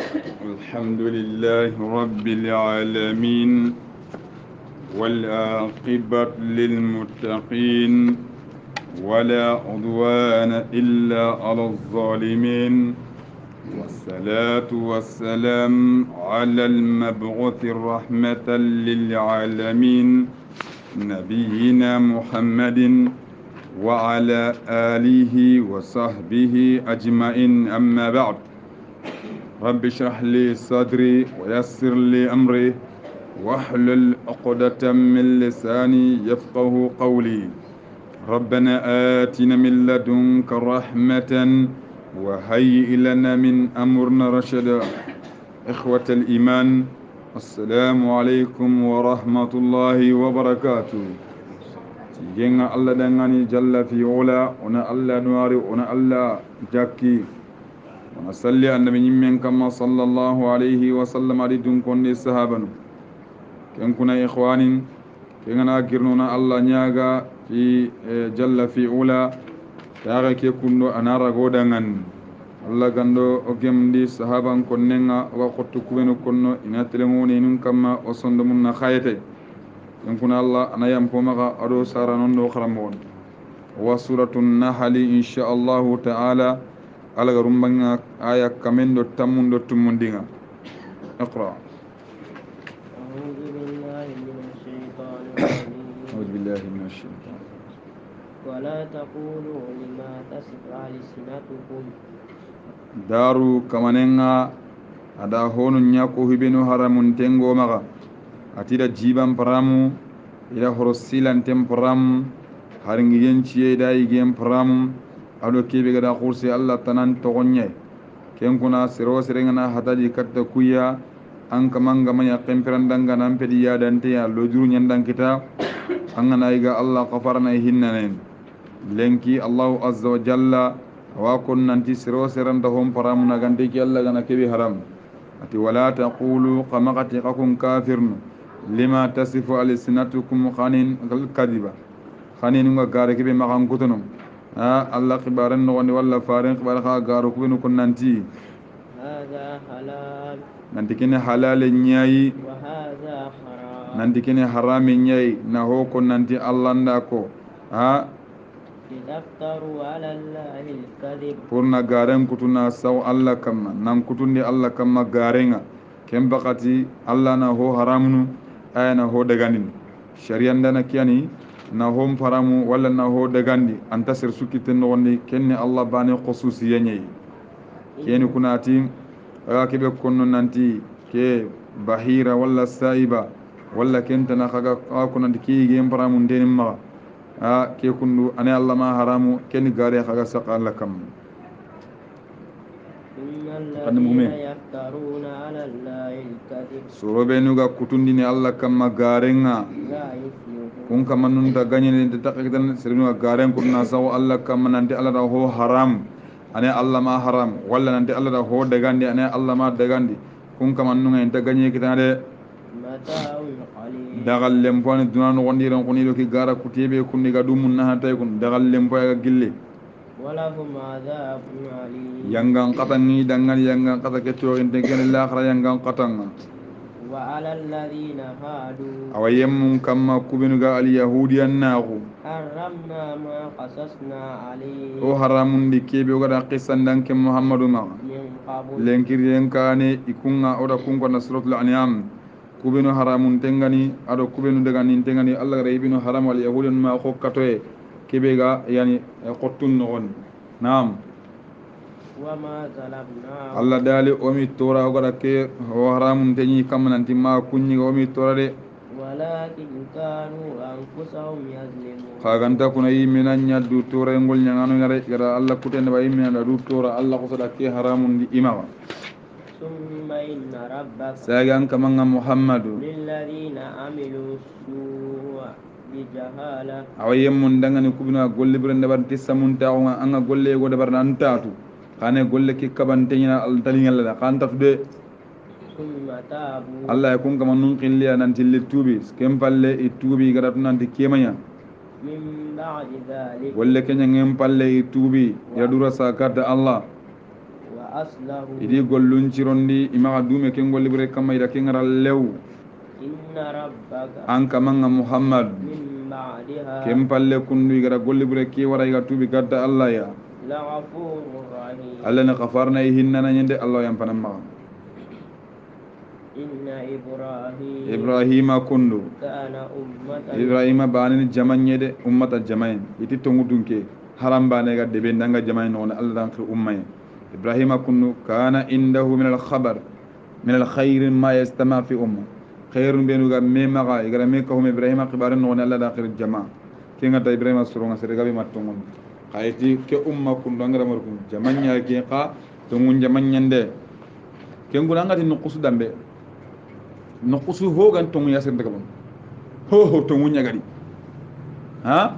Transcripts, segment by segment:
الحمد لله رب العالمين والعاقبة للمتقين ولا عدوان إلا على الظالمين والصلاة والسلام على المبعوث رحمة للعالمين نبينا محمد وعلى آله وصحبه أجمعين أما بعد رب اشرح لي صدري ويسر لي أمري واحلل عقدة من لساني يفقه قولي ربنا آتنا من لدنك رحمة وهيئ لنا من أمرنا رشدا إخوة الإيمان السلام عليكم ورحمة الله وبركاته جينا الله دعاني جل في علا ونا الله نواري ونا الله جاكي ونصلي على النبي من كما صلى الله عليه وسلم على دون كون الصحابة كن كنا إخواني كنا أجرنا الله نياغا في جل في علا تاغا كي كندو أنا رغودان الله غندو أجم دي صحابة كننا وقت كوينو كنو إن تلموني نون كما وصندمنا خايتي كن كنا الله أنا يمكومغا أدو سارانون خرمون وسورة النحل إن شاء الله تعالى على رمبنا آية كمن دو تمون دو تموندينا اقرأ أعوذ بالله من الشيطان الرجيم أعوذ بالله من الشيطان ولا تقولوا لما تصف ألسنتكم دارو كمانينا ada honu nyako hibinu haramun tengo maga atida jiban paramu ila horosilan temparamu haringiyen ciye da igen paramu ado kebe gada kursi Allah tanan togonye ken kuna siro sirengana hataji katta kuya an kamanga manya kemperandanga nan pedi ya dante ya lojuru nyandang kita angana iga Allah qafarna hinnanen lenki Allah azza wa jalla wa kun nanti siro siranda hom paramu nagante ki Allah gana kebe haram ati wala taqulu qamaqati qakum kafirun lima tasifu alsinatukum khanin kadiba khanin nga gare kebe makan kutunum Allah kibaran no woni walla faaren kibar kha garu kubinu kun nanti هذا حلال nanti kene halal nyaayi وهذا حرام nanti kene haram nyaayi na ho ko nanti Allah ndako لتفتروا على الله الكذب purna garen kutuna saw Allah kamma nan kutundi Allah kamma garenga kem bakati Allah na ho haramnu ayana ho daganin shari'an dana kiyani na hom faramu wala na ho dagandi antasir sukiten no wonni kenni Allah bani khususiyen yi keni kunati aga kebe konno nanti ke bahira wala saiba wala kenta na kaga kunanti ki gem faramu ndenim ma ke kundu ane Allah ma haramu kenni gare kaga saqala kam إن الذين يفترون على الله الكذب sorobe nuga kutundi ni Allah kamma garenga لا يفلحون kun kama nun da ganyen da takidan sirinu garen kunna sawo Allah kamma nanti Allah da ho haram ane Allah ma haram walla nanti Allah da ho dagandi ane Allah ma dagandi kun kama nun ta ganye kitade متاع قليل dagal lempone dunan wondiran kunido ki gara kutibe kunni ga dumun na hatay kun dagal lempo ga gille ولهم عذاب أليم yangan qatangi dangal yangan qata ke to en tegen l'akhira yangan qatanga وعلى الذين هادوا awayem kamma kubinu ga al yahudiyan naqu حرمنا ما قصصنا عليه o haramun di kebe ga da qissan danke muhammadu ma من قبل lenkiriyen kane ikunga oda kunko na suratul an'am kubinu haramun tengani ado kubinu dagani tengani Allah ga ibinu haram wal yahudun ma ko katoye kebe ga yani qottun non naam وما ظلمناهم Allah dali omi tora ogada ke o haramun tenyi kamnanti ma kunni omi tora de ولكن كانوا أنفسهم يظلمون khaganta kuna yimina nyaddu tora ngol nyangano ngare gara Allah kutende ba yimina da du tora Allah ko sada ke haramun di imawa ثم إن ربك sagan kamanga muhammadu للذين عملوا السوء بجهالة awayem mun dangani kubina golle birende bar tissamun taawnga anga golle go de bar nan taatu kane golle ki kabantenya al talingala da kan tafde ثم تابوا Allah ya kun kama nun qilliya nan tilli tubi kem palle i tubi garatu nan ti kemanya من بعد ذلك golle kenya ngem palle i tubi ya dura sakata Allah aslahu idi gollun cirondi imaga dume ken golli bure kamma ida ken ngara lew inna rabbaka an kamanga muhammad min ba'diha ken palle kundu igara golli bure ki wara iga tubi gadda allah ya laghafurur rahim allah na kafarna hinnana nyende allah yam panamma inna ibrahim ibrahima kundu kana ummatan ibrahima banin jamanye de ummata jamain iti tongu dunke haram bane ga debe ndanga jamain non allah dan khir ummay ibrahima kundu kana indahu min al khabar min al khair ma yastama fi umma khairun benu ga mema ga igara me ko ibrahima khibaran non allah dan khir jama kinga ta ibrahima suronga sere gabe matongon khayti ke umma kundu ngara mar kun jamanya ke ka tongun jamanyande kengu ngati nuqus dambe nuqusu hogan tongu yasir daga bon ho tongu nyagari ha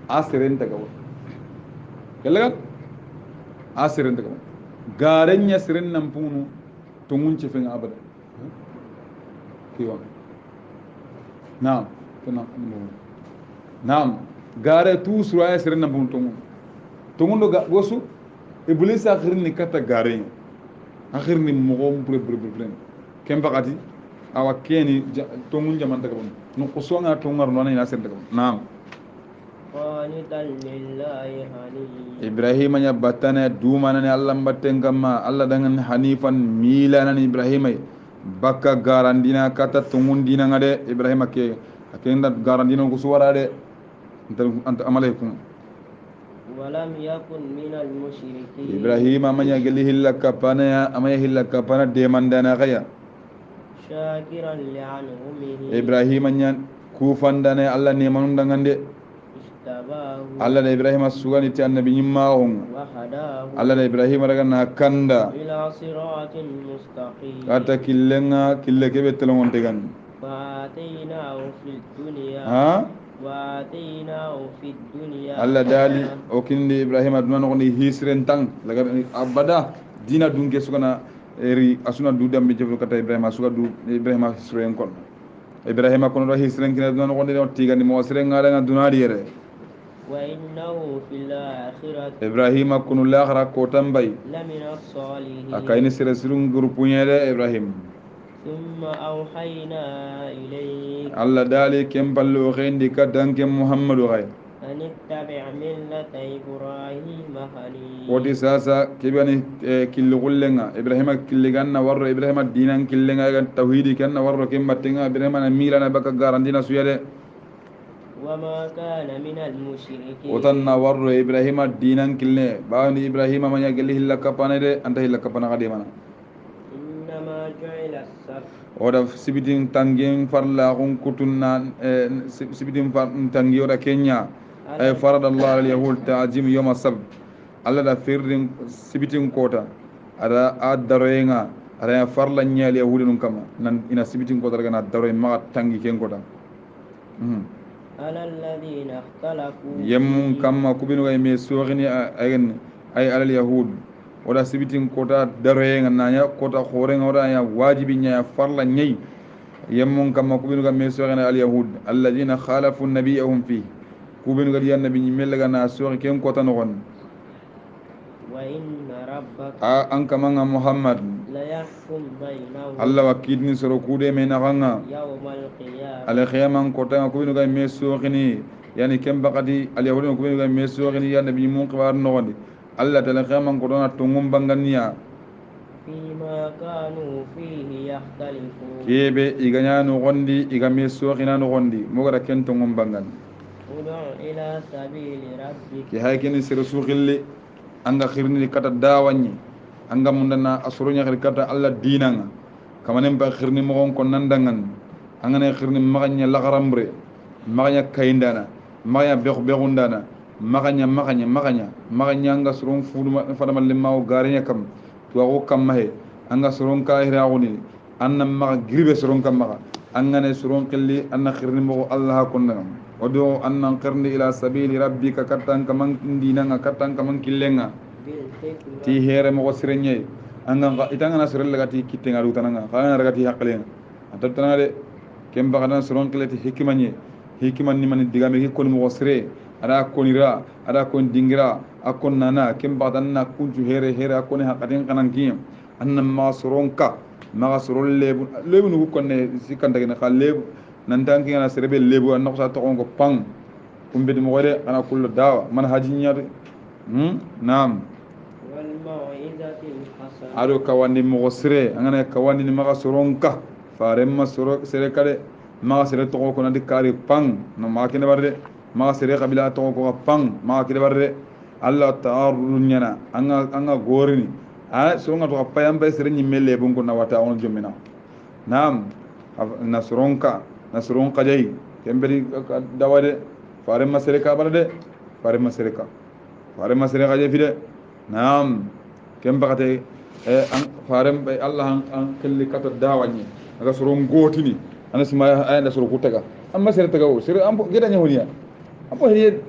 asirin daga bon kalaga asirin daga bon garen yasirin nan punu tongun cefin abada kiwa naam naam gare tu sura yasirin nan punu tongu ndo gosu iblis akhirin ni kata garen akhirin ni mogom bre kem bakati awa keni tongun jaman daga bon no kusonga tongar no na sen daga naam qanitan lillahi hanif ibrahima nya batana dumana ne allah batten gamma allah dangan hanifan milana ni ibrahima bakka garandina kata tongun dina ngade ibrahima ke akenda garandina ko suwara de anta amalaikum walam yakun minal musyrikin ibrahima manya gelli hillaka pana amaya hillaka pana de mandana gaya shakiran li'anhumihi ibrahima nyan kufandane allah ne manundangande istabahu allah da ibrahima sugani ti annabi nyimma on wa hadahu allah da ibrahima daga na kanda ila siratin mustaqim ata killenga kille kebe telongon tegan wa atainahu fid dunya ha wa atainahu fid dunya allah dali o kindi ibrahima dunan ngoni hisren tang laga abada dina dunke sugana eri asuna du dambe jeflo kata ibrahima suga du ibrahima hisren kon ibrahima kono do hisren kina dunan ngoni do tigani mo sren ngara nga dunadi yere wa innahu fil akhirati ibrahima kono l'akhira ko tambay lamina salihin akayni sere sirun grupunyere ibrahim thumma awhayna ilayk allah dali kemballo xendi ka danke muhammadu xay an ittabi' millata ibrahima hanif woti sasa kebani killi xullenga ibrahima killiganna warro ibrahima dinan killenga gan tawhidi kenna warro kembattenga ibrahima na milana baka garandina suyade wama kana minal mushrikin wotanna warro ibrahima dinan kille bawni ibrahima manya gelli hilla kapane de anta hilla kapana kadimana innama ju'ila as-sabt oda sibitin tangin farla kun kutunna sibitin tangi oda kenya ay farada allah al yahud ta'zim yawm as-sabt alla da firrin sibitin kota ada adaroyenga ada farla nyal yahudun kama nan ina sibitin kota daga na daroy ma tangi ken kota ala alladhina ikhtalafu yemmun kama kubinu ay me sogini ay al yahud oda sibitin kota daroyenga nanya kota khorenga oda ya wajibi nya farla nyai yemmun kama kubinu me sogini al yahud alladhina khalafu nabiyahum fi kubinu ga yan nabi melaga na sogi ken kota no gon wa inna rabbaka an kamanga muhammad la yahkum bainahum allah wakidni soro kude me na ganga yawmal qiyamah al khiyaman kota kubinu ga me sogini yani kem bakati al yahudun kubinu ga me sogini yan nabi mun qibar no gon allah tala khiyaman kota na tungum banganiya fima kanu fihi yakhtalifun kebe iganya no gondi igame sogina no gondi mogara ken tungum bangan ud'u ila sabili rabbik ki haykini sir sukhilli anga khirni kata dawanyi anga mundana asurunya khir kata allah dinanga kamanen ba khirni mo kon nandangan anga ne khirni maganya lagarambre maganya kaindana maganya begundana maganya anga surun fudu fadama limma o garinya kam tuwago kam mahe anga surun ka hirauni anna maga gribe surun kam maga anga ne surun qilli anna khirni mo allah konnam wado anna qirni ila sabili rabbika katan kaman dinanga katan kaman killenga bil hikmah ti here mo sirenye anga itanga na sirel lagati kittenga rutananga kana ragati haklen antatana de kemba kana surun qillati hikmanye hikman ni man digame ki kon mo sire ada konira ada kon dingira akon nana kem badanna kunju here here akon hakatin kanan kiyam anna masronka magasron lebu nu konne sikanda gena khal lebu nan tanki na serebe lebu anna ko sa to ko pang kumbe mo gode ana kullu dawa man hajinya nam wal mau'izatil hasana ado kawandi mo sire angana kawandi ni magasronka faremma sere kade magasre to ko na dikari pang no makine barde magasre kabila to ko pang makine barde Allah ta'arru nyana anga gorini songa to payam bay sere nyimme lebun ko na wata on jomina nam nasronka jay kemberi dawade faremma sere ka barde faremma sere ka jay fide nam kembakate farem bay Allah an kelli kata dawani aga soron gotini ana sima ayanda soro kutaga amma sere taga o sere ampo geda nyawniya ampo heye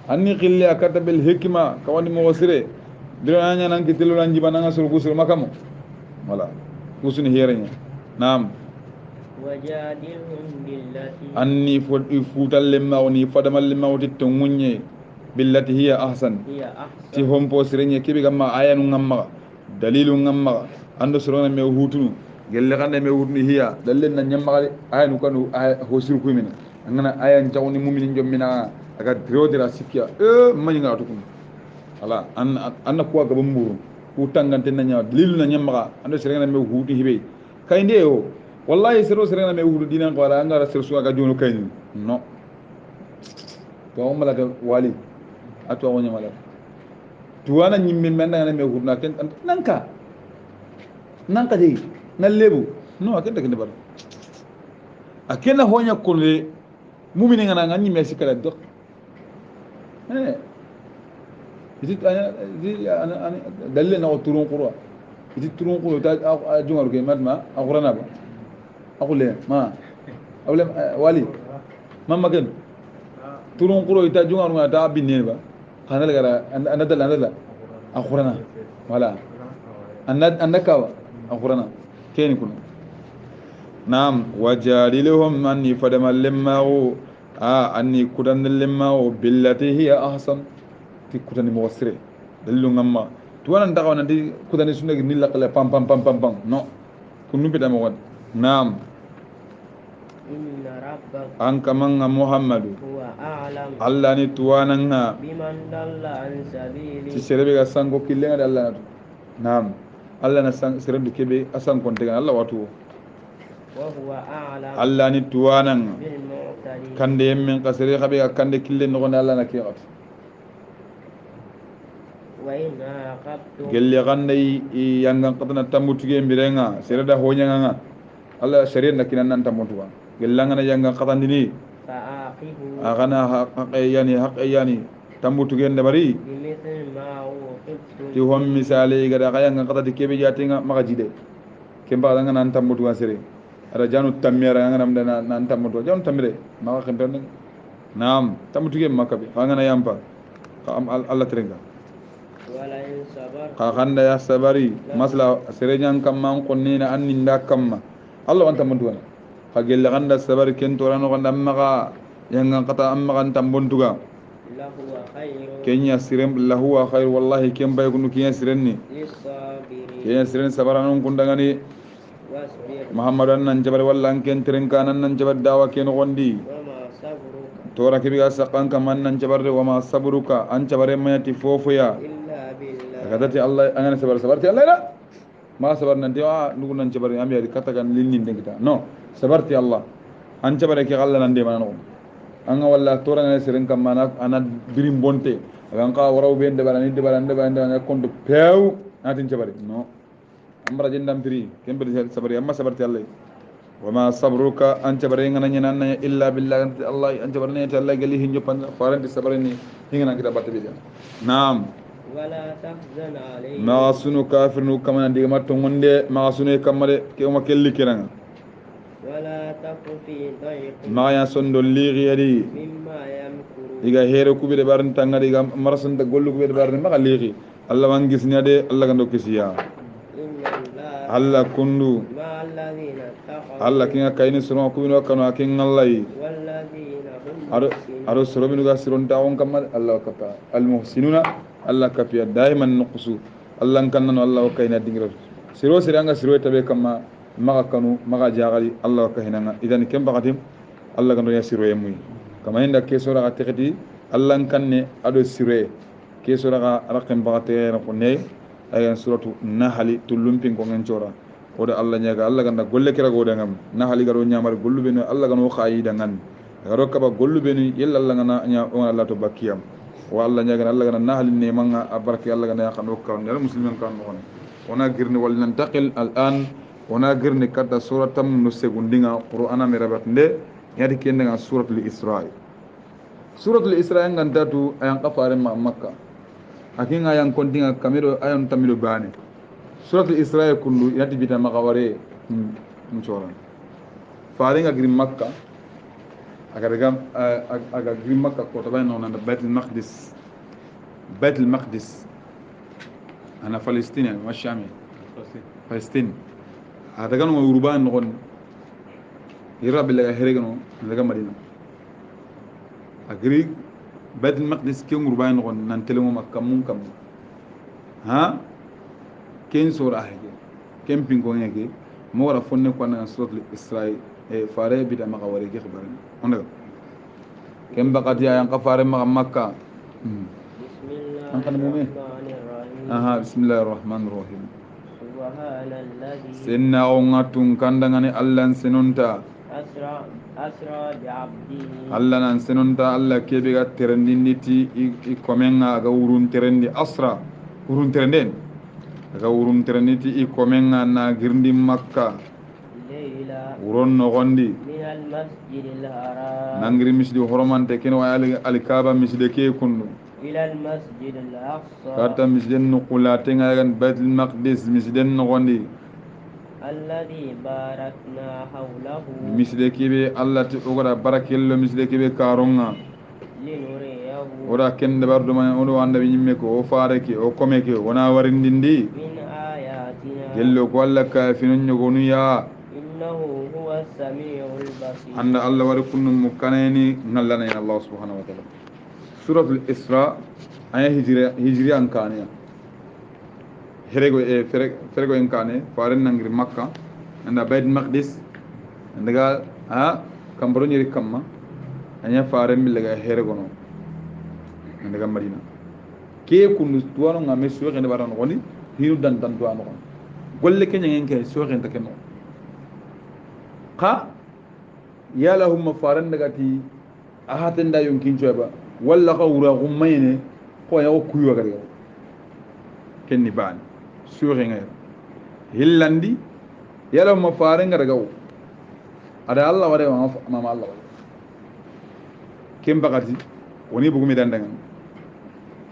anni qilli akata bil hikma kawani mo sere dira nya nan kitilo nan jibana nga soro kusur makamo wala kusuni herenya nam wajadilhum billati anni futal lemma woni fadamal lemma woti tongunye billati hiya ahsan ti hompo sirenya kibi gamma ayanu ngamma dalilu ngamma ando sorona me hutunu gelle kande me hutuni hiya dallen na nyamma ayanu kanu hosir kumina ngana ayan jawni mumini jommina aga drodira sikya mani ngatu kum ala anna ko ga bamburu ku tangante na nya dalilu na nyamma ando sirena me hutu hibe kainde o wallahi sirena me hutu dinan ko ala ngara sirsu aga jonu kayni no to umala ga wali atwa wonya mala tuwana nyimme menna na me hurna ken nanka de nan lebu no akenda kende bar akena honya konle mumini ngana ngani me sikala dok ana dalle na turun qurwa turun qurwa ta jungal ke madma aqurana ba aqule ma awle wali mamma ken turun qurwa ita jungal ma ta binne ba kana daga anadala aqurana wala annaka aqurana keni kuno nam wajadiluhum anni fadamal limmahu anni kudan limmahu billati hiya ahsan ti kudani muwassire dallu ngamma tuwana ndaka nanti kudani sunagi nilla kala pam no kunu bida mo wad nam inna rabbaka anka manga muhammadu huwa a'lam allah ni tuwana nga biman dalla an sabili ti serebe ga sango killenga de allah natu nam allah na serebe kebe asan konte ga allah watu wa huwa a'lam allah ni tuwana nga bil mu'tadin kande yemmen kasere khabe ga kande killen no allah na kiyat wa in aqabtum gelle gande yangan qatna tamutuge mbirenga sereda honyanga nga allah sharia nakinan nan tamutuga gellanga na yangan qatandini fa'aqibu agana haqqiyani tamutuge ndabari bimithli ma uqibtum ti hom misale gada yangan qatati kebe jatinga magajide kemba danga nan tamutuga sere ada janu tamira nga nam dana nan tamutuga janu tamire maga khempen nam tamutuge makabe ngana yampa allah trenga wala in sabar khanda ya sabari masla serenyan kamman qonnina anninda kamma Allah anta munduana khagel ganda sabari kento rano ganda maga yangan qata amma kan tambuntuga lahu khairu kenya sirem lahu khair wallahi kem bay kunu kenya sirenni lis-sabirin kenya siren sabaran kundangani wasbir muhammadan nan jabar wallan ken trenkanan nan jabar dawa ken gondi wama sabruka tora kibiga saqan kaman nan jabar wa ma sabruka an jabare mayati fofoya illa billah kadati Allah angana sabarti Allah la ma sabar nanti nugu nan jabari am yadi katakan lilnin dengita no sabarti Allah an jabare ki Allah nan de manano anga walla tora ngane seren kam mana ana birim bonte agan ka waraw be de barani konto pew natin jabari no amra jendam pri kembe sabari amma sabarti Allah wama sabruka an jabare ngana nyana illa billah Allah an jabare ne Allah gali hinjo pan faranti sabarini hingana kita batte be naam wala tahzan alayhi ma sunu kafirnu kama ndi ma tongonde ma sunu kamade ke ma kelli kiranga wala taku fi dayq ma ya sondo liigi yadi mimma yamkuru diga here ku be barin tanga diga marasan da gollu ku be barin ma liigi Allah wan gis nyade Allah gando kisiya inna allaha Allah kundu ma alladhina taqaw Allah kinga kayni sunu ku no kanu akin Allah walladhina hum aro sorobinu ga sironta on kamma Allah kapa al muhsinuna Allah kapiya daiman nuqsu Allah kannano Allah kayna dingira siro siranga siro tabe kamma maga kanu maga jagali Allah kahinanga idan kem bagatim Allah gando ya siro yemui kama inda kesora ga tekati Allah kanne ado siro kesora ga rakem bagate ko ne ayan suratu nahali tulumpin ko ngencora oda Allah nyaga Allah ganda golle kira go dangam nahali garo nyamar gollu beno Allah gano khayi dangan garo kaba gollu beno yella Allah ngana nya on Allah to bakiyam wa Allah nyaga Allah gana nahali ne manga abarki Allah gana ya khano ka ngal muslimin kan non ona girni wal nantaqil al an ona girni kadda suratam no segundinga qur'ana mi rabat nde yadi kenga suratul isra suratul isra ngantatu ayan qafare ma makka akin ayan kontinga kamero ayan tamido bane suratul isra kullu yati bita magaware nchoran faringa grim makka aga grim makka ko tabay non na baitul maqdis ana palestine wa shami palestine hada kan mo urban non yira billahi heregano daga madina agri baitul maqdis ke urban non nan telemo makka mun kam ha ken sura hege ken pingo ngeke mo wara fonne ko na suratul isra e fare bi da maka wari ge xbaran onda ken bakati ayan ka fare maka makka bismillahir rahmanir rahim subhanalladhi sinna ongatun kandangani allan senunta asra bi abdihi allan senunta alla kebe ga terendiniti i komenga ga urun terendi asra urun terenden daga urun tereniti i komenga na girndi makka uron nogondi nangiri misidi horomante ken wa alikaba miside ke kundu kata misiden nukula tenga gan baitul maqdis misiden nogondi miside kebe allah ti ogada barakello miside kebe karonga oda kende bardo man odo anda bi nyimme ko o faare ke o kome ke wona warindindi gello ko alla ka finun nyogonu ya innahu huwa samiul basir anda alla war kunum mukaneni ngallana ya allah subhanahu wa ta'ala suratul isra aya hijri an kaniya herego e ferego en kane faaren nangir makka anda bait maqdis ndaga ha kambaro nyiri kamma anya faaren billaga herego no ndaga madina ke kunu tuwano ngame suwe ne baran goni hiru dan tuwano gon golle kenya ngenke suwe ta kenno ka yala hum faran daga ti ahaten da yonkin ba walla ka wura gummayne ko ya ko kuyo gari kenni ban suwe ngai hillandi yala hum faran daga ada Allah wade ma Allah kem bagati woni bugumi dandangan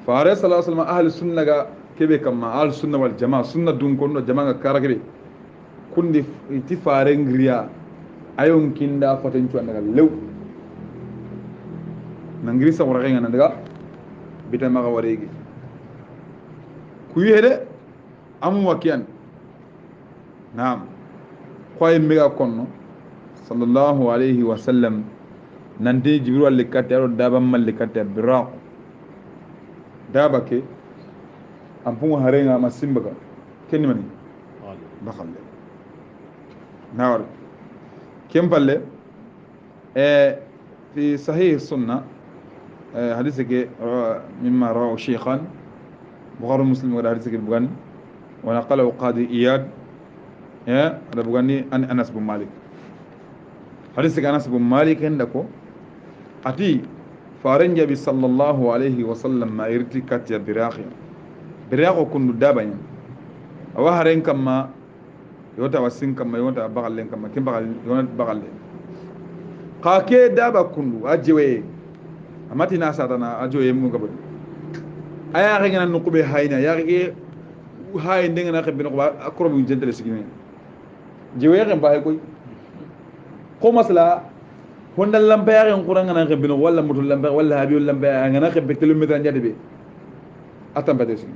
fare sallallahu alaihi wasallam ahli sunna ga kebe kamma ahli sunna wal jamaa sunna dun kono jamaa ga karagebe kundi iti fare ngriya ayon kinda foten cuan daga lew nangri sa wara nga daga bita maga waregi kuyede am wakian naam khoy mega konno sallallahu alaihi wasallam nante jibril likate ro daba mal likate biraq daba ke ampun harenga masimbaga kenni mani bakhalle nawar kempalle في صحيح السنة حديثك مما رواه شيخان بخاري مسلم ولا حديثك البغاني ونقله قاضي إياد هذا بغاني أن أنس بن مالك حديثك أنس بن مالك عندكو أتي فارنجا بي صلى الله عليه وسلم ما يرتي كاتيا براخي كن دابا وهرين كما يوتا وسين كما يوتا بغالين كما كم بغال يوتا بغالين قاكي دابا كن أجوي أماتي ناسا تنا أجوي مو قبل أيا غينا نقبي هاينا يا غي هاي ندينا نخبي نقبا أقرب من جنتل سكينين جوي غير باهي كوي كم مثلا هون اللمبة غير قرآن أنا نخبي نقول ولا مطل اللمبة ولا هابي اللمبة أنا نخبي كيلومتر جدي بي أتم بدرسين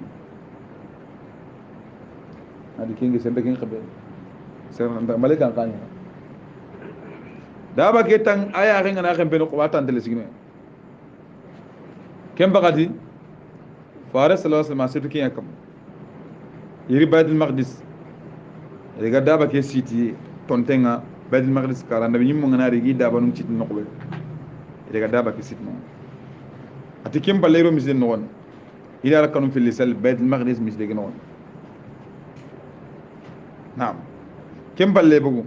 هذه كينج سنتكين خبي سنة ملك كان daba ke tan aya renga na khembe no ko watan tele sigine kem bagati fare sallallahu alaihi wasallam setu kiya kam yiri baitul maqdis ga daba ke siti tontenga baitul maqdis kala nabi nyim ngana rigi daba num cit nokbe ga daba ke sit no ati kem balero misden no won ila rakanum fil lisal baitul maqdis misde no won naam kem balle bugu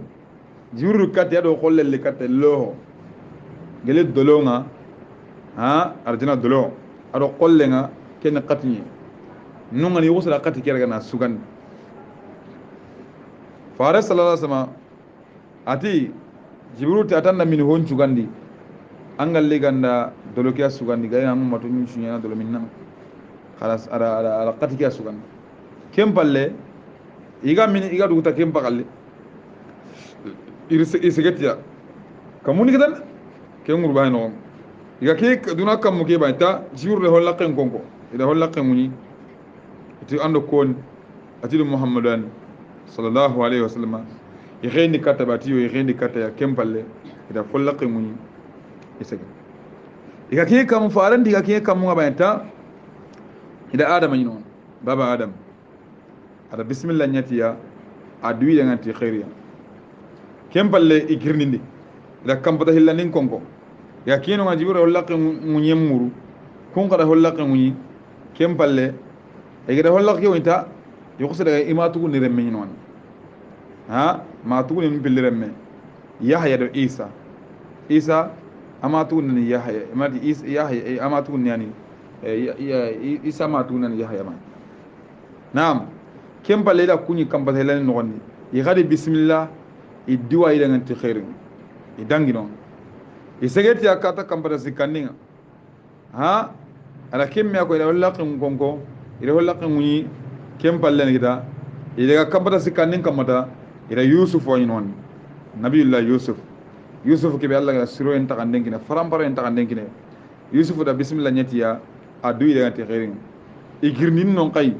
jibril kat ya do xollel li kat lo gele dolonga ha arjina dolo ado xollenga ken qatni nunga ni wusala qati kerga na sugan fare sallallahu alaihi wasallam ati jibril ta tanna min hon cugandi angal li ganda dolo kiya sugandi gayna am matu ni sunya dolo minna khalas ara qati kiya sugandi kem balle iga min iga duguta kem bagalle irsegetia kamuni kidan ke ngurba no iga ke duna kam muke ba ta jibril holla ken konko ida holla ken muni ti ando kon ati muhammadan sallallahu alaihi wasallam yexeni katabati yo yexeni kataya kem balle ida holla ken muni isege iga ke kam faran diga ke kam ngaba ta ida adam ni non baba adam ada bismillah nyatiya adui dengan ti khairiya kem balle igirnindi da kambata hillanin konko ya kino nga jibura hollaqe munye muru kun kada hollaqe munyi kem balle e gida hollaqe wonta yoxse daga imatu ni remme non ha ma tu ni bil remme yahya do isa amatu ni yahya imati yahya amatu ni yani isa ma tu ni yahya ma naam kem balle da kunyi kambata hillanin non ni gadi bismillah idduwa ida nganti khairin idangino isegeti akata kambara zikaninga ha ala kemme ko ida wallaqin gongo ida wallaqin muni kem pallen gida ida kambara zikanin kamata ida yusuf wani non nabiyullah yusuf ke be Allah ga siro en takanden kina farambara en takanden kina yusuf da bismillah nyatiya adu ida nganti khairin igirnin non kai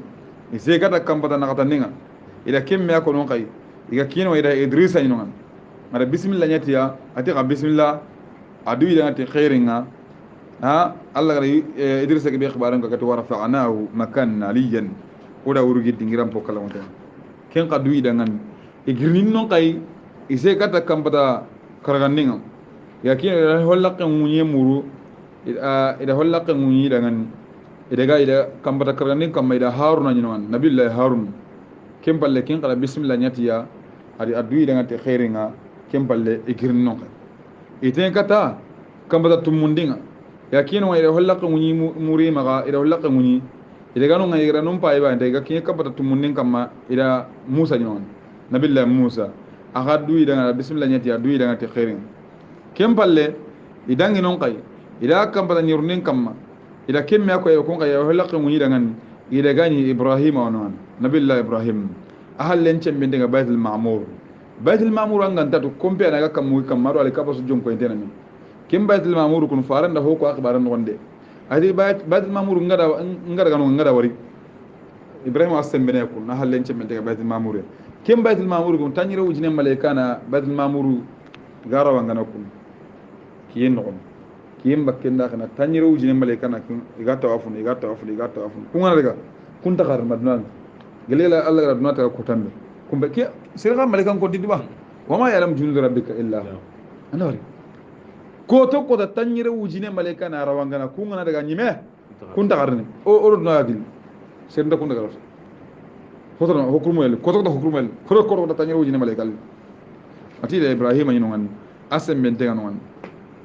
isegata kambara nakataninga ida kemme ko non kai iga kino ida idrisa ni non ada bismillah nyatiya ati ka bismillah adu ida ngati khairinga ha Allah gara idrisa ke be khibaran ka to warfa'nahu makan aliyan oda urugi dingiram pokala wonta ken ka du ida ngan igirnin non kai ise kata kambata karaganninga ya kino ida hollaqan munye muru ida hollaqan munyi dangan ida ga ida kambata karagannin kam ida haruna ni non nabiyullah harun ken balle ken kala bismillah nyatiya adi adui dengan te khairinga kempalle ikirin non iten kata kambata tumundinga yakino ida hollaqa munyi muri maga ida hollaqa munyi ida ganu ngai ira non paiba inde ga kin kambata tumundin kamma ida musa non nabillah musa aga dui dengan bismillah nyati adui dengan te khairin kempalle idangi non kai ida kambata nyurnin kamma ida kemme ko e ko ngai hollaqa munyi dengan ida gani ibrahim non nabillah ibrahim ahal len cembe nga baitul ma'mur anganta to kompe na ga kamu kamaro ale kabasu jonko entenami kim baitul ma'mur kun faranda hoko akbaran gonde adi baitul ma'mur ngada ganu ngada wari ibrahim asembe ne kun ahal len cembe nga baitul ma'mur kim baitul ma'mur kun tanyira wujine malaika na baitul ma'mur garawa ngana kun kiyen no kiyen bakkenda kana tanyira wujine malaika na kun igata wafun kun ngana daga kun takar madnan gelela Allah ga dunata ko tambe kumbe ke sirga malikan ko didiba wama yalam junud rabbika illa anori ko to ko da tanyire wujine malika na rawangana ku ngana daga nyime kun tagarne o do yagil senda kun daga foto no hukumel ko to da hukumel ko da tanyire wujine malika ati da ibrahim ni non asem ben tenga non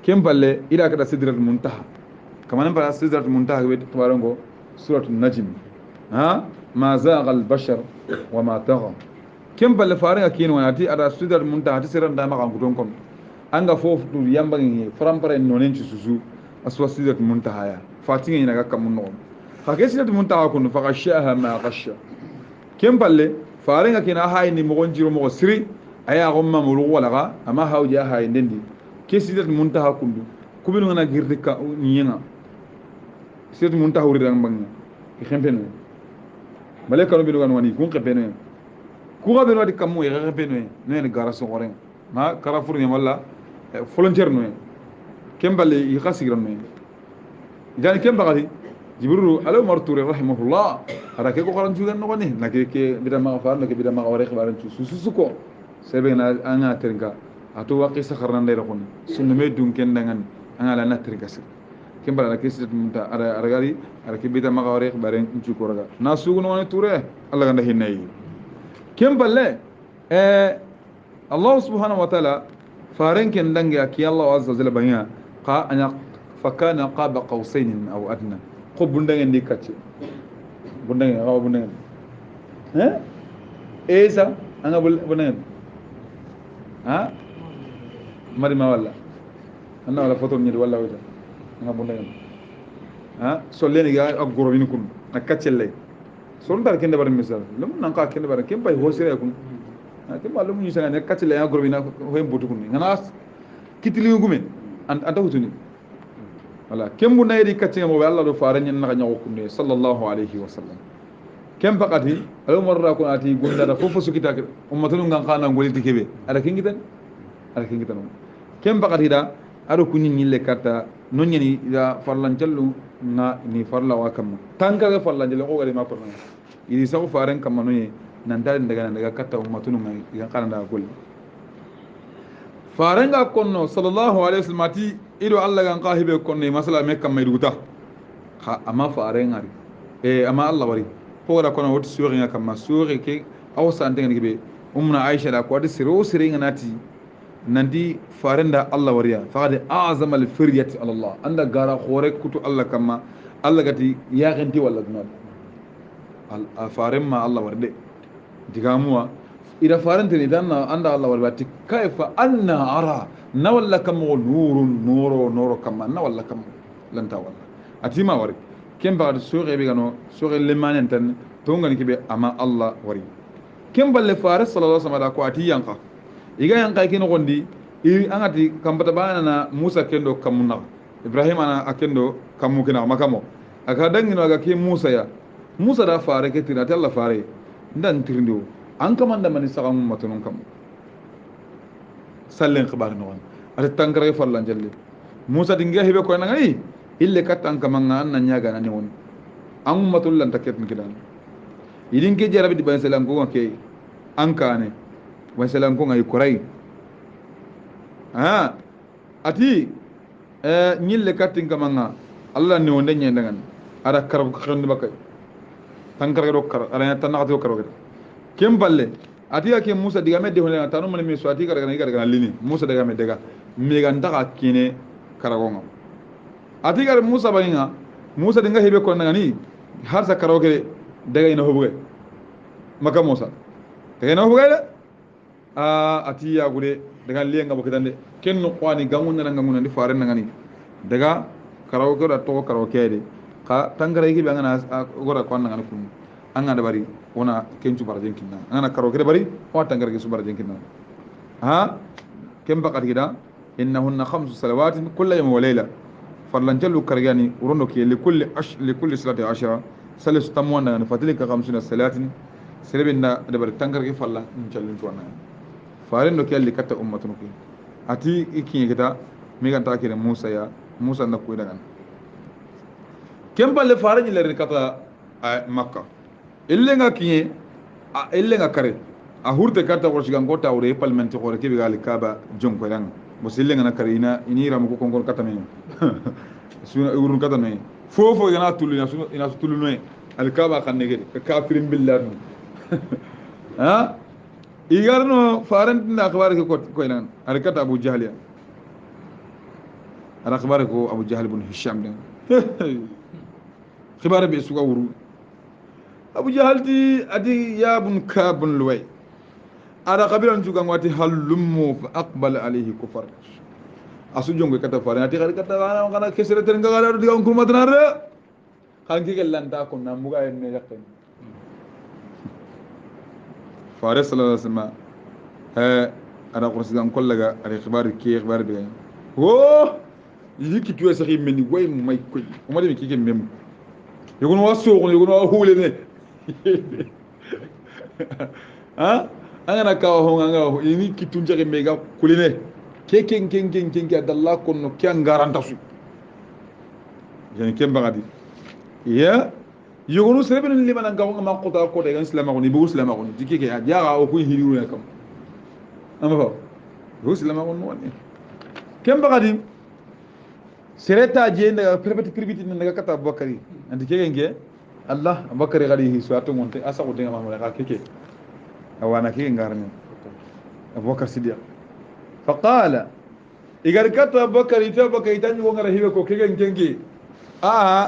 kemballe ila kada sidratul muntaha kamanan ba sidratul muntaha be tabarango suratul najm ha ما زاغ البشر وما طغى كم بل فارغ كين وناتي ada sudar munta ati siran da maka gudon kom anga fofu du yambangi frampare nonen ci susu aswa sudar munta haya fatinga ina ga kamun no fa ke sudar munta ko no fa gashaha ma gasha kem balle faringa kina hay ni mo gonjiro mo siri aya gomma mulu wala ga ama hawja hay ndendi ke sudar munta ha kundu kubinu ngana girde ka nyenga sudar munta hawri dang bang ki xempenu maleka no bilugan wani kun qebeno ku ga beno di kamu ya qebeno ne ne gara so gore ma karafur ni wala volontaire no kemballe i khasiran no jani kembagati jibril alaw marture rahimahullah ara ke ko qaran jugan no ne na ke bida ma far na ke bida ma wari khibaran su ko sebe na anga teringa atu waqi sakharna ndere khon sunna me dun ken dangan anga la na teringa sir kembala la ke sidat munta ara gari ara ke bida ma wari khibaran ci ko raga na sugu no ne ture allah ganda hinay kemballe Allah subhanahu wa ta'ala faren ken dange ki Allah azza wa jalla banya qa ana fakana qaba qausain aw adna ko bundangen ni kacce bundangen aw bundangen esa anga bundangen mari ma walla anna wala foto ni walla wala anga bundangen so leni ga ak goro ni kun na kacce lay so ndar ken dabar misal lum nan ka ken dabar ken bay hosire kun ken balum ni sanga ne kacce lay anga goro ni na hoy botu kun ngana kitili ngumen anta hutuni wala kembu nayri kacce mo Allah do faare nyen naka nyawo kunne sallallahu alayhi wa sallam kem bakati ayo marra ko ati gonda da fofu sukita ummatun ngan kana ngoli tikebe ala kingitan kem bakati da ado kunni nyille kata non nyani da farlan jallu na ni farla wa kam tanka ga farlan jallu ko gari ma farlan idi saw faaren kam no nan dal daga kata ummatun ngan kana da gol farenga konno sallallahu alaihi wasallam ati ido Allah gan qahibe konno masala me kam mayduta ha ama farenga ama Allah wari pora kono woti suri nga kam suri ke aw sante ngani be umna Aisha da ko adi siro siri nganati nandi farenda Allah wariya faqad a'zama al firyati ala Allah anda gara khore kutu Allah kama Allah gati ya ganti wala dunal al faremma Allah warde digamuwa ida farante ni danna anda Allah warbati kayfa anna ara nawalla kam nuro kam nawalla kam lanta walla atima wari kem ba sore be gano sore le manen tan to ngani kibe ama Allah wari kem balle fare sallallahu alaihi wasallam ko ati yanka iga yanka kino gondi angati kambata bana na Musa kendo kamuna Ibrahim ana akendo kamu kina makamo aka dangino aga ke Musa da fare ke tirata Allah fare ndan tirndo an kamanda mani sagan matunun kam sallen khibar no ata tangare fallan jalle Musa dinga hebe ko nangani ille katan kamanga an nyaga nani won an matul lan taket mikidan idin ke jarabi di ban salan ko ke an kane wa salan ko ngai kurai ati nyille katin kamanga Allah ne wonde nyendangan ara karab khandi bakay tangare do kar ara tanati kar kem balle atiya ke Musa diga medde hono tanu man mi so ati gara lini Musa daga medde ga me ga ndaka kine karagonga ati gar Musa baninga Musa dinga hebe ko ngani har sa karoge daga ina hobuge maka Musa daga ina hobuge ati ya gude daga lienga bokitande ken no kwani gamun na ngamun ndi faare ngani daga karoge da to karoge de ka tangara yiki be ngana gora ko ngana kun anga da bari wona kencu barjen kinna anga karo kede bari o tangara ke su barjen kinna kem baqat gida innahunna khamsu salawatin kullu yawm wa layla farlan jallu kargani urondo ke li kulli salati 10 salis tamwana na fatilika 50 salatin selebinda da bari tangara ke falla ncallin to wana farin do ke li katta ummatun ki ati ikin kita mi ganta ke Musa na ko dagan kem balle farin le kata makka illenga kiye illenga kare a hurte karta ko shigan ko tawre parlement ko ke bigal kaba jon ko rang bo sillenga na kare ini ram ko kon kata men suna urun kata men fofo yana tulu ina tulu no al kaba kan ne kafirin billah igarno faran na akhbar ko nan al kata Abu Jahl ya al akhbar ko Abu Jahl ibn Hisham den khibar bi suga wuru Abu Jahalti adi ya bun kabun luwai ada kabilan juga ngwati halummu fa aqbal alayhi kufar asu jongo kata fare ati kata kana kesere ter ngala diga on kurma tanare hanki gelanda ko namuga enne yakkan fare sallallahu alaihi wasallam ada kursigan kollaga ari khibar be wo yiki tuwe sahi meni way may ko o made mi kike mem yugo waso ko yugo hule ne anga na kawa ho anga ini kitun jage mega kuline ke dalla konno ke garanta su yani ke bagadi ya yogonu sereben liman nga ma qota ko de gan islama ko ni bu islama ko ni dikike ya jaga o ko hiru ya kam amma fa bu islama ko no ni ke bagadi sereta je ndaga perpeti priviti ndaga kata bakari andi ke ngenge Allah bakari gadi hi so ato monte asa ko de ma ma ka keke awana ke ngarni abubakar siddiq faqala igar kata bakari ta bakari tan wo ngara hiwe ko kege ngenge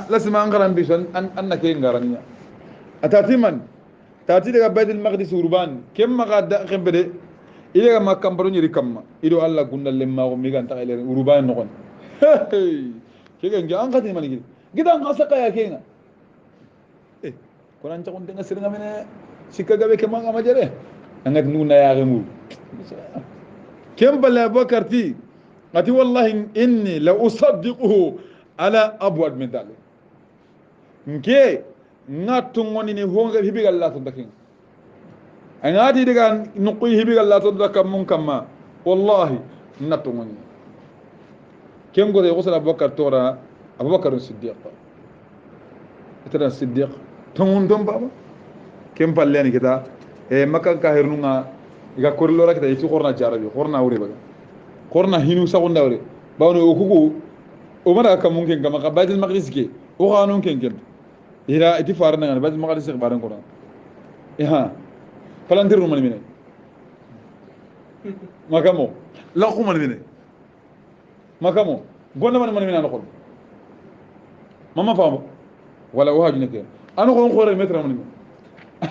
lasma ngaran bison anna ke ngaranya atati man tati daga baitul maqdis urban kemma ga da khembede ile ga makam baro nyiri kamma ido Allah gundal lemma ko migan ta ile urban no kon kege ngi an gadi man gidan ngasaka ya kenga konan ta kon denga siringa mene sikka gabe kemma ngama jere angat nuna ya gemu كم بلا بكرتي قالت والله إني لأصدقه على أبواب من ذلك نكى ناتونغوني نهونغ هبي الله تدكين أنا أدي دكان نقي هبي الله تدكم من كما والله ناتونغوني كم قد يوصل أبو بكر تورا أبو بكر الصديق ترى الصديق تونغون توم بابا كم بالله كذا مكان كهرنونا iga korlo rakita iti korna jarabi korna wure baga korna hinu sagonda wure bawno okugo o mara kam mun ken kama ka baitul maqdis ke o xanon ken ken ira iti farna ngana baitul maqdis ke baran korna palantir no mine makamo la ko mine makamo gonna man mine an ko mama famo wala o hajune ke an ko xore metre mine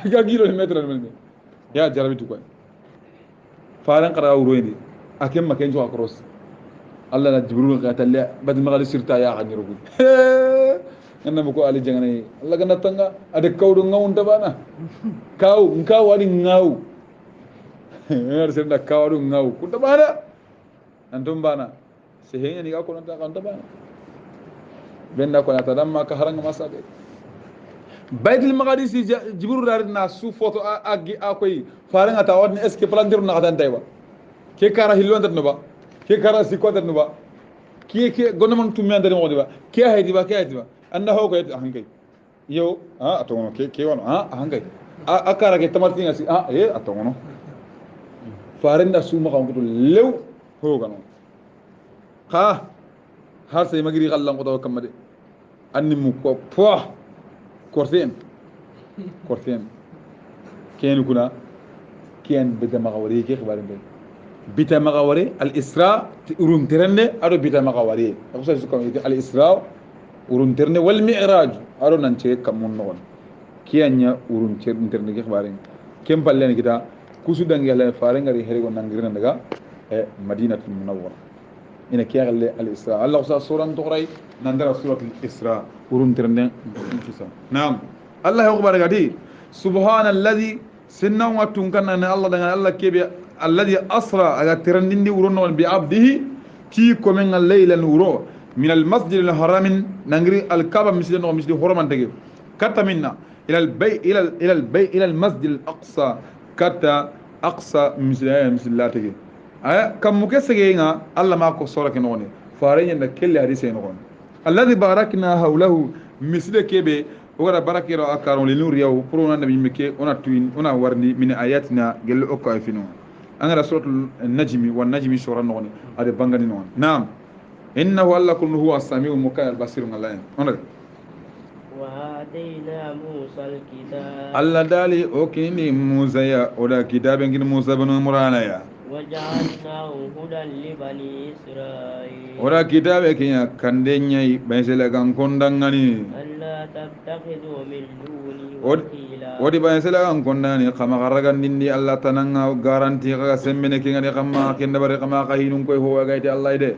ga giro metre mine ya jarabi tu ko فارن قرا ورويني اكيم ما كانجو اكروس الله لا جبرول قاتل بد ما قال سيرتا يا غني رغول انا مكو علي جغني الله كنا تنغا اد كاودو غاون تبانا كاو نكاو ادي غاو غير سيرنا كاودو غاو كنت بانا انتم بانا سهين ني كاكو نتا كنت بانا بين كو نتا دم ما كهرن ما سابي بيت المقدس جبريل دارنا سو فوتو اغي اكوي فارن اتا ودن اسكي بلاندير نغدان تايبا كي كارا هيلو اندر نبا كي كارا سيكو اندر نبا كي غونمان تومي اندر مودي با كي هيدي با كي هيدي با انه هو كاي هانكاي يو اتونو كي وانو هانكاي اكارا كي تمارتين اسي اتونو فارن دا سو ما كون لو هو غانو ها سي مغري خلان كو دو كمدي اني مو كو بو كورتين كين كنا كين بيتا مغاوري كي خبار بيتا مغاوري الاسراء ورون ترند ادو بيتا مغاوري اكو سكو الاسراء ورون ترند والمعراج ادو نانتي كامون نون كيانيا ورون ترند كي خبار كيم بالين كدا كوسو دانغي فارن غري هريغو نانغير نغا مدينه المنوره ina kiyalle al-isra Allah sa suran tuqray nandara surat al-isra urun tirne kisa naam Allah ya khubara gadi subhanalladhi sinna wa tunkanna Allah dengan Allah kebe alladhi asra aga tirandindi urun wal bi abdihi ki komen al-laylan uro min al-masjid al-haram nangri al-kaaba misli no misli horoman tege katta minna ila al-bay ila al-bay ila al-masjid al-aqsa katta aqsa misli la tege كم مكسجينا الله معكو صورة كنوني فارين كل هذه نقول الذي باركنا حوله مثل كبه وغير بركة أكارون لنور ياو برونا نبي مكة أنا توين أنا ورني من آياتنا قال أوكا فينو أنا رسول النجم والنجم شورا نوني هذا بانغني نون نعم إنه الله كل هو السميع المكان البصير من الله أنا وآتينا موسى الكتاب الله دالي أوكيني موسى يا ولا كتاب إنجيل موسى بن مرانا يا وجعلناه هدى لبني إسرائيل ورا كتابك يا كندنيا بيسلا كان كوندانغاني ألا تتخذوا من دوني وكيلا وكيلا ودي بيسلا كان كونداني كما غرغان دي الله تنانغا غارانتي كا سمنه كيغاني كما كندبر كما كاينون كوي هو غايتي الله يدي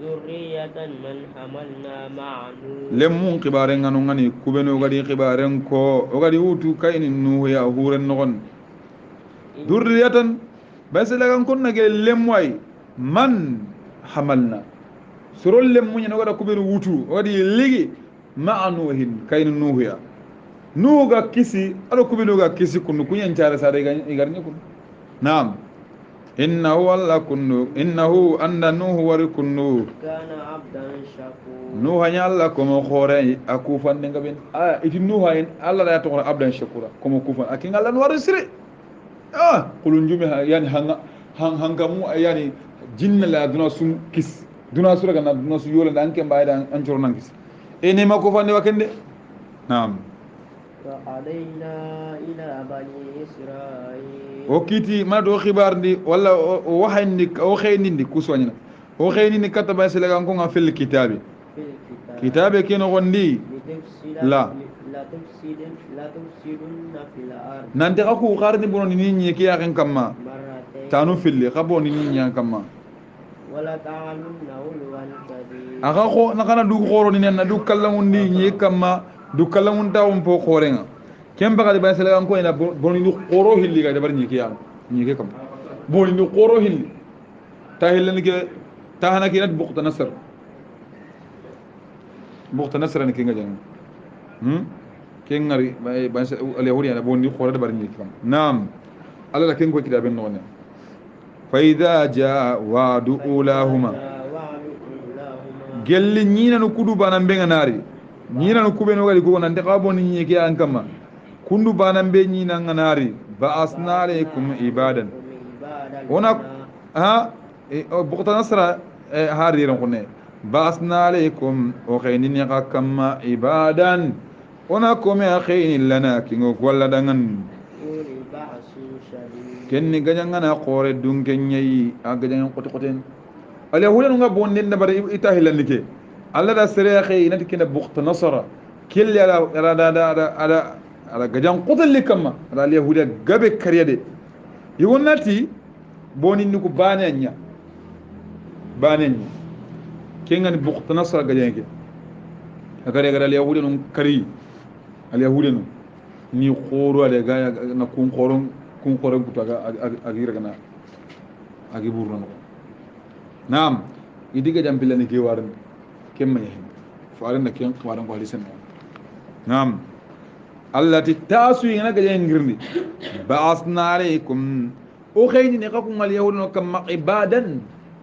ذرية من حملنا مع نوح لمون كبارن غانونغاني كوبنو غادي كبارن كو غادي ووتو كاين نوح يا هورن نغون ذرية بس لكن كنا قال لمواي من حملنا سرول لمون ينوغا كبير ووتو ودي لغي مع نوح كاين نوح يا نوغا كيسي ألو كبير نوغا كيسي كنو كنين انتار ساري إغارني كن نعم innahu alla kunnu innahu anda nuhu wari kunnu كان عبدا شكورا nuha nya alla komo khore akufan de ngaben iti nuha en alla da to abdan shakura komo kufan akin alla wari sire kulun jumi yani hangamu yani jinna la duna sun kis duna sura kana duna su yola dan ken bayda an jor nan kis ne ma ko fande wakende naam وقضينا إلى بني إسرائيل o kiti ma do khibar ndi walla o wahayndi o khayni ndi kuswanyina o khayni ni kataba selaga ko nga fil kitabi في الكتاب kitabe kino gondi لا. لا تفسدن في الأرض nante ka ku qarni bono ni nyi ki yakin kamma مرتين tanu filli khabo ni nyi kamma ولا تعلن علوا كبيرا aga ko nakana du khoro ni nen du kallamundi nyi kamma du kallamun tawum po khorenga kemba kadi bay selaga ko ina boni ni khoro hilli ga dabar nyi ki ya nyi ke kam boni ni khoro hilli tahilani ke tahana ki nat buqta nasr buqta nasr ni kinga jang ken ngari bay al yahudi ana boni khoro dabar nyi kam nam alla la ken ko kitaben no ne fa idha jaa wa'du ulahuma وعد لهما gelli ñinanu kudu banan be nganari ñinanu kubeno gadi ko nante ka boni ñi ke an kama kundu banan be ñina nganari ba asna alaykum ibadan ona ha buqta nasra hariran kunne ba asna alaykum o khayni ni ka kama ibadan ona kome khayni lana kingo walla dangan أولي بأس شديد kenni gajangana qore dunke ñayi a gajangan qote qoten ala hulan nga bonnen na bari ita hilanike alla da sere akhi inati kina buqta nasara kelli ala gajan qotel likama ala yahuda gabe kariyade yonati bonin ni ko banenya kengani buqta nasara gajange akare gara al yahuda non kari al yahuda non ni khoro ale ga na kun khoron kutaga agira kana agi burna no naam idiga jampilla ni ke waran kemma yahin faran na ken waran ko hadisan naam allati tasu yana ga ngirni ba'asna alaykum o khayni ne kakum al yahud no kam ibadan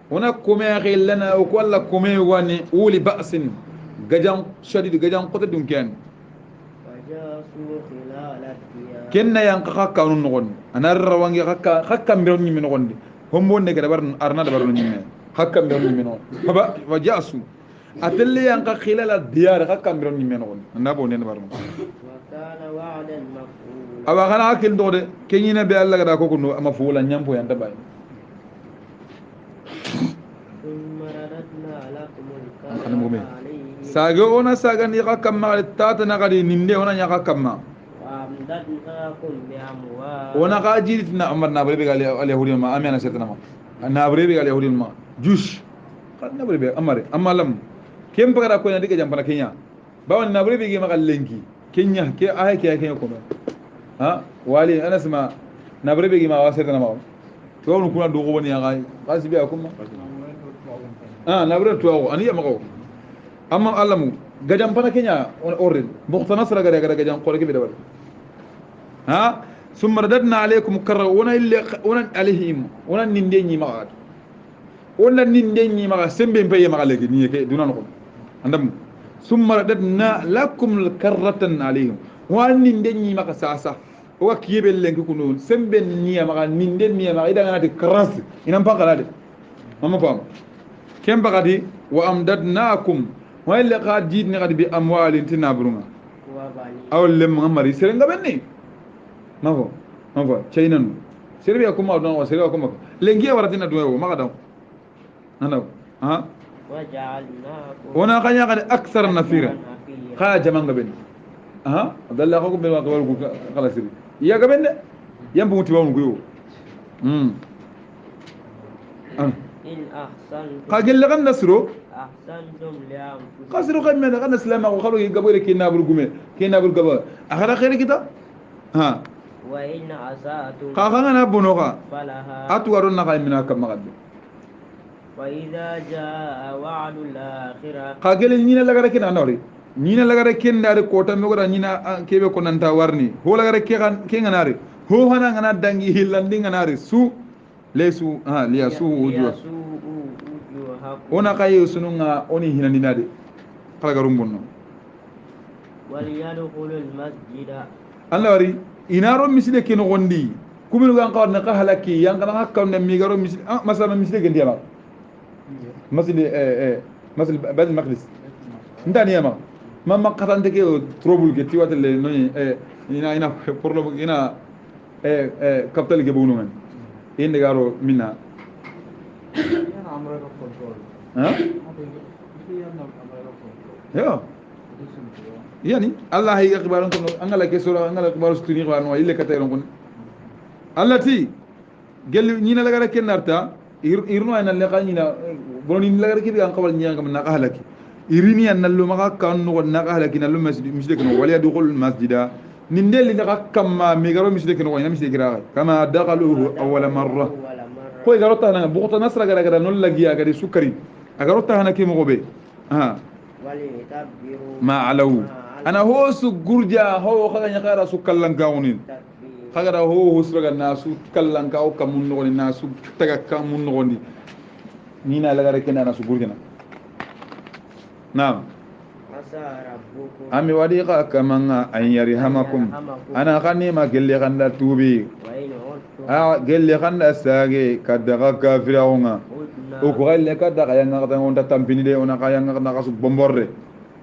ona kome khilana o walla kome wani uli ba'sin gajan shadid gajan qota dunken فجاسوا خلال الديار kenna yang kakka non nogon anar rawangi kakka mbiro nyimi nogondi hombo ne ga bar arna da bar nyimi kakka mbiro nyimi no baba wajasu atelle yang ka khilala diyar kakka mbiro nyimi nogondi nabo ne bar وكان وعدا مفعولا aba kana akil dode kenyina be Allah ga da ko kuno mafula nyampo yanda bay ثم رددنا لكم أنا مؤمن. الكرة عليهم saga ona saga ni kakka ma tata na gadi ninde ona nya kakka ma وأمددناكم بأموال ona ka jirit na amar na bare be gali al yahudi ma amana setna ma na bare be gali yahudi ma jush kan na bare be amare amalam kem bagara ko na diga jampana kenya bawan na bare be gi ma lenki kenya ke ay ke kenya ko ha wali ana sama na bare be gi ma wasetna ma to on kuna do ko woni ya gai kasi be akuma na bare to ani ya ma ko amma allamu gajan pana kenya orrin buqta nasra gare gajan qore ke be dawal ha summa radadna alaykum karra wana illa wana alaihim wana ninde nyi magat wana ninde nyi maga sembe paye maga legi ni ke dunan ko andam summa radadna lakum karratan alaihim wana ninde nyi maga sasa wa kiyebe lenki kunu sembe niya maga ninde niya maga ida ngati kras inam pakala de mama pam kem bagadi wa amdadnakum wa illa qadid ni qad bi amwalin tinabrunga وبنين aw lem ngamari serenga benni mafo chainan serbi akuma don wa serbi akuma lengi waratina duwe maka daw nanaw ha وجعلناكم wana kanya kad akthar nafira نفيرا kha jamanga ben ha dalla ko be wa ko kala sirbi iya ga benne yambu muti wawu ko إن أحسنتم ka gelle kan nasro أحسنتم لأنفسكم qasru kan men kan islama ko khalo gabo le kinabul gume kinabul gabo akhara khair kita ha وإن أسأتم ka na bonoka فلها atwaron na kay mina kam magad وإذا جاء وعد الآخرة ka gele nyina lagara kina nori nyina lagara ken dare kota me gora nyina kebe ko nanta warni ho lagara ke nganari ho hana ngana dangi hillandi nganari su lesu liyasu wujuh liyasuu wujuhakum ona kayi sununga oni hinandina de kala garum bonno waliyadkhulu almasjida Allah wari inaro misile ke no gondi kuminu gan qawna ka halaki yang kana hakka ne mi garo misile masala misile ke ndiyama masile masile bal maqdis ndani yama mamma qatante ke trouble ke tiwata le no ina problème ina capital ke bunu man inde garo minna yo yani Allah hay ikhbaron ko angala ke sura angala ikhbaru stuni ko no ile katay ron allati gel ni na lagara ken narta irno ay na le qanina boni ni lagara ke bi an qawal nyanga na qahlaki irini an nallu maka kan no na qahlaki nallu masjid no wala yadkhul masjida nin del ni kamma mi garo misde ken no ina misde gira kama dakhaluhu awwala marra ko garota na buqta nasra gara gara non lagiya gadi sukari agarota hana ke mo gobe ma alaw ana hosu gurja ho kaga nyakara su kallan gawnin kaga da ho hosu daga nasu kallan gaw kamun no ni nasu taga kamun no ni ni na laga reke na nasu gurjana naam ami wadi ka kamanga an yarhamakum ana khani ma gelle ganda tubi gelle ganda sage kadaga kafiraunga o ko gelle kadaga yanga ta on ta tampini de ona kayanga na kasu bomborde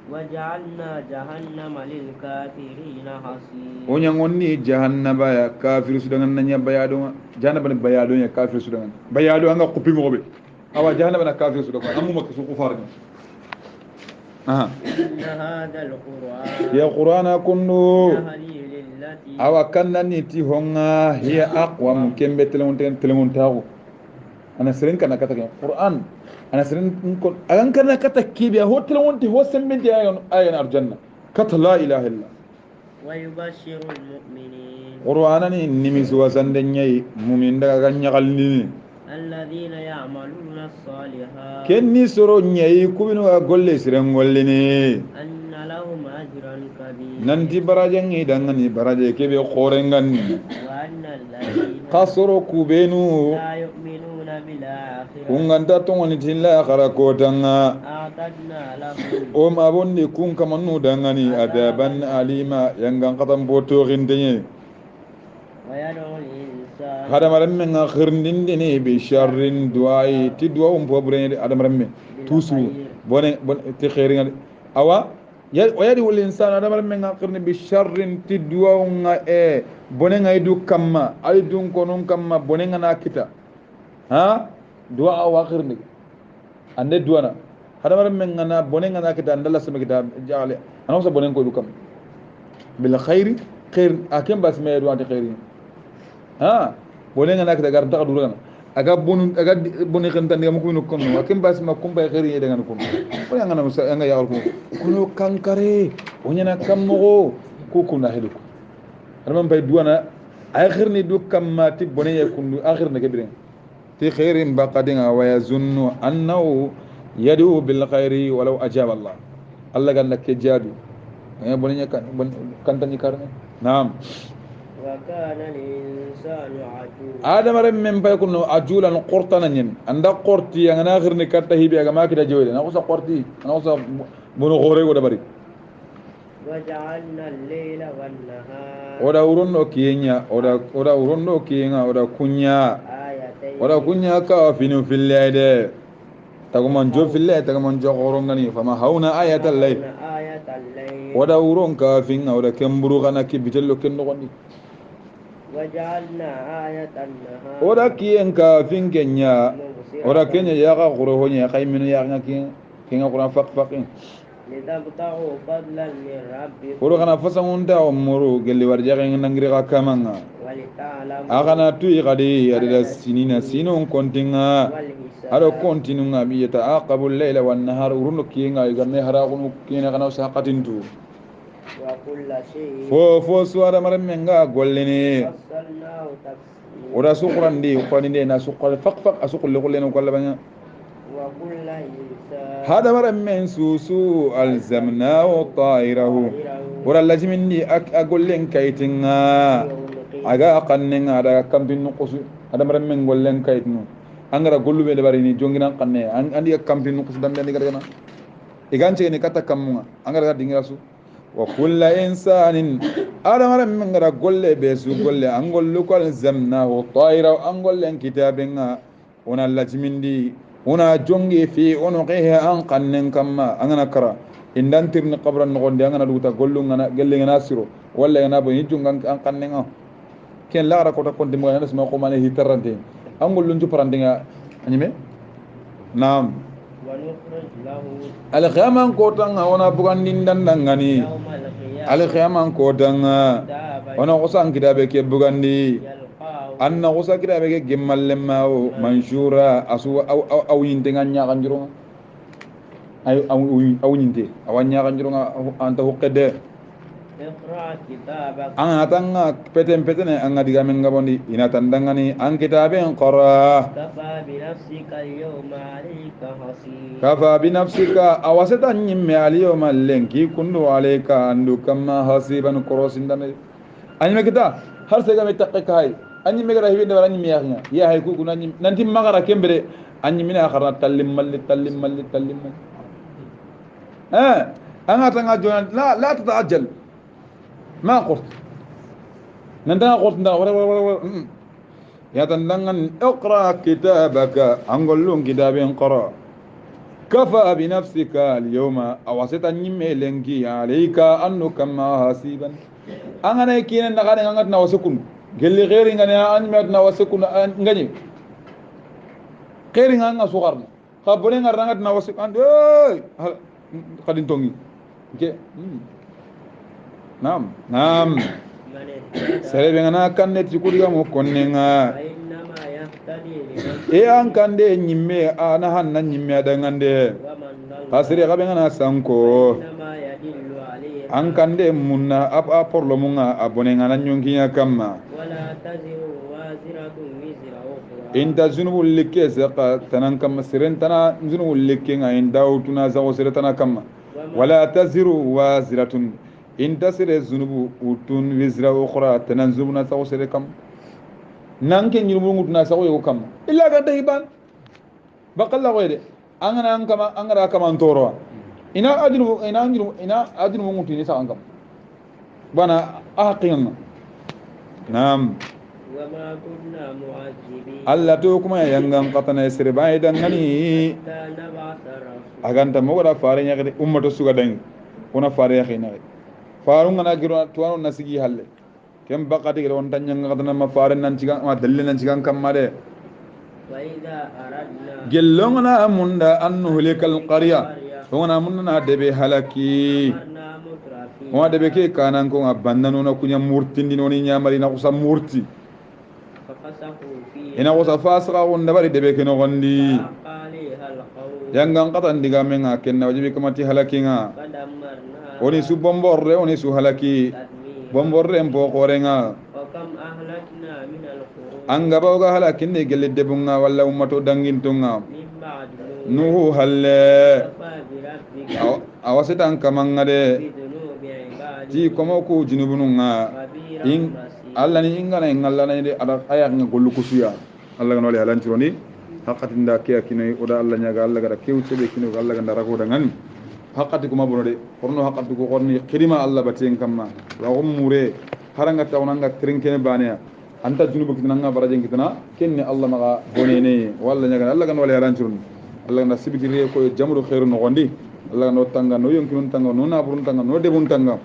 وجعلنا جهنم للكافرين حصيرا onyangonni jahannaba ya kafir sudangan nanya bayado jahannaba bayado ya kafir sudangan bayado anga kupi ngobe awa jahannaba na kafir sudangan amu maksu kufar إن هذا القرآن ya qur'ana kunnu awa kannani ti honga hiya aqwam kembe telon tawo ana sirin kana kata qur'an ana sirin ko agan kana kata kibiya hotel wonti ho sembe ayan arjanna kata la ilaha illa ويبشر المؤمنين qur'anani nimisu wasande nyai mumin daga ganya galni الذين يعملون الصالحات kenni soro nyai kubinu golle siren gollini أن لهم أجرا كبيرا nanti baraje ngi dangani baraje kebe khorengan وأن الذين khasoro kubenu لا يؤمنون بالآخرة kunganta tongoni tilla khara kotanga أعتدنا لهم o mabondi kun kamannu dangani adaban alima yangan katam boto gindenye ويدعو الإنسان hada maramme nga khirndindini bi sharrin duai ti duwa pobre ada maramme tusu bone ti khairinga awa wayadi wal insan ada maramme nga khirni bi sharrin ti duwa nga bone nga idu kamma ay dun konon kamma bone nga na kita ha duwa awa khirni ande duwana hada maramme nga na bone nga na kita andalla sama kita jale anawsa bone ko idu kam bil khairi khair akem bas me duwa ti khairin ha bone nga nak dagar ta duru aga bonu kan tan ngam ko no kono akem bas ma kumba khairin e daga kono ko nga na musa nga yaal ko kono kankare onya na kammo ko ko na hedu ko arman bay duwana akhir ni du kamati bone ye kundu akhir na kebiren ti khairin baqadinga wa yazunnu annahu yadu bil khairi walau ajaba allah allah gan nak jadu bone nya kan tan ni karne naam وكان الإنسان عجولا adam ren men bay kuno ajulan qurtana nyen anda qorti yang na akhir ni katta hibi aga makida joyde na ko sa qorti na ko sa bono gore go dabari وجعلنا الليل والنهار oda uronno kiyenya oda uronno kiyenga oda kunya آيتين oda kunya ka finu fillade taguman jo fille taguman jo qorongani fama hauna ayatal layl آية الليل oda uron ka finga oda kemburu kana kibitello kenno gondi وجعلنا آية النهار oda kiyen ka fin kenya oda kenya ya ka qoro honya qayminu ya kinga qur'an faqin لتبتغوا فضلا من ربكم odo kana fasangunta umuru gelli warjaqen nangiri ka kamanga ولتعلموا agana tuyi kadi adada sinina sinon kontinga والحساب ado kontinunga bi yata'aqabu al-layla wan-nahar uruno kiyenga igarne haraqunu kiyena kana saqatintu وكل شيء fo suara maramenga gollene فصلناه تفصيلا oda suqrandi qaninde na suqal faq asuqul gollene ko labanya وكل إنسان hada maramen susu alzamnahu ta'irahu ora lazimindi agollen kaitinga aga qannenga ada kambin nuqus adam ram men gollen kayit no angara gollu be bari ni jongina kanne andi kampi no kusdam be ndiga gana igance ni kata kamunga angara dingira su wa kullu insanin adam ram men ngara golle be su golle angollu kal zamna wa tayra angollen kitabenga ona lajmindi ona jongi fi unuqihi an qannen kamma angana kara indantirni qabran no gonde angana duta gollu ngana gelle ngana siro walla ngana bo yijungan an qannen ken laara kota konti mo yana sima ko mane hitarante angol lunju parantinga anime naam al khiyaman ko tanga ona bugandin dandangani al khiyaman ko tanga ona usan kidabe ke bugandi anna usa kidabe ke gemmalemma o manshura asu aw yintenga nyaaka njuro ay aw yinte awanya kan njuro anta hokkede an atanga peten an diga men gabondi ina tandangani an kitaben qara kafa bi nafsika awasata nyimme aliyoma lenki kundu alayka andu kama hasiban korosindane anyime kita har sega me takke kai anyime gara hibe dara anyime yakhnya ya hay ku kunani nanti magara kembere anyime na akhara tallim malli an atanga jonan la tataajjal ما قلت نندنا قلت يا تندن اقرأ كتابك أنقول لهم كتاب قرأ كفى بنفسك اليوم أوسط نميلنكي عليك أنه كما حسيبا أنا يكين نغاني نغاني نوسكون قال لي غيري نغاني أنمي نوسكون نغاني غيري نغاني سوغرنا خبرين نغاني نوسكون قد انتوني Naam sere be ngana kanne ti kuriga mo konnenga an kande nyimme ana hanna nyimme adangande asire ga be ngana sanko an kande munna a porlo munga abone ngana nyonkinya kamma inta zunubu likke saqa tanan kam sirentana zunubu likke nga indawtuna zawo siretana kamma wala taziru waziratun in tasire zunubu utun wizra ukhra tanzubuna sawsire kam nanke nyurubu ngutna sawo yo kam illa ga dahiban baqalla goyde angara kama ntoro ina adinu ngutini sa angam bana aqina nam wama kunna mu'azzibin alla to kuma yangan qatana sire baydan ngani aganta mo wala faare nyagade ummato suga dang ona faare yakhina farunga na giro tuano nasigi halle kem bakati giro on tanyanga kadana ma faran nan cigan ma dalle nan cigan kamade wa idha aradna gellongna amunda annu hulikal qarya ngona munna na debe halaki mo debe ke kanan ko abandano na kunya murtindi noni nyamari na kusa murti ina kusa fasqa wonda bari debe ke no gondi jangan katan diga menga kenna wajibi kamati halakinga oni su bomborre oni su halaki bomborre en po korenga anga bawga halakin ne gelle debunga walla ummato dangintunga nuhu halle awasita kamanga de ti komo ku junubununga in alla ni ingana ingalla na de ada aya nga gollu kusuya alla ga nole halanti woni hakatinda ke akino oda alla nyaga alla ga kewtebe kino alla ga ndara ko dangan hakati kuma bonode korno hakati ko korni khidima Allah baten kamma wa umure haranga tawnanga trinkene baniya anta junubu kitnanga barajen kitna kenne Allah maga bonene walla nyaga Allah gan wala yaranchurun Allah na sibitire ko jamru khairu no gondi Allah no tanga no yonkinun tanga no naburun tanga no debun tanga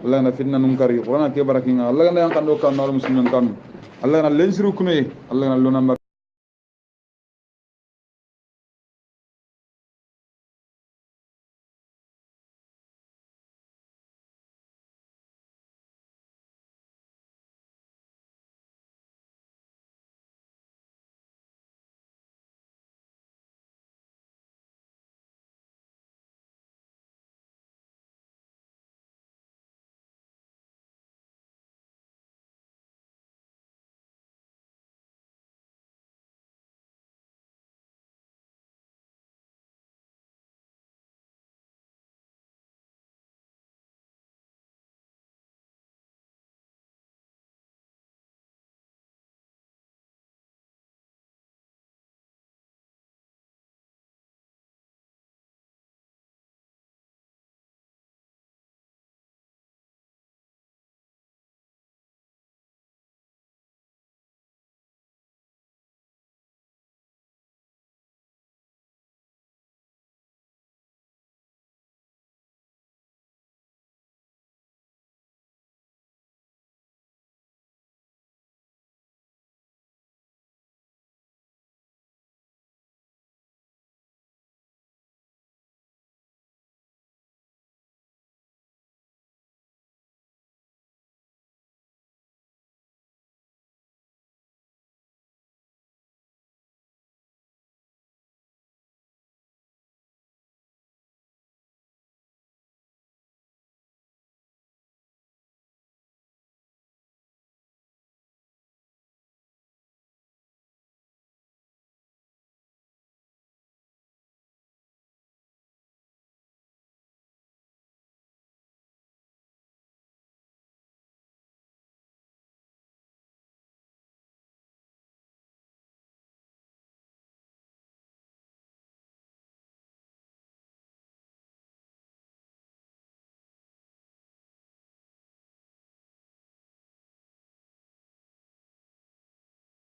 Allah na fitna nun kari qur'ana ke barakinga Allah gan yang kando kan no muslimin kan Allah na lensiru kunay Allah na lona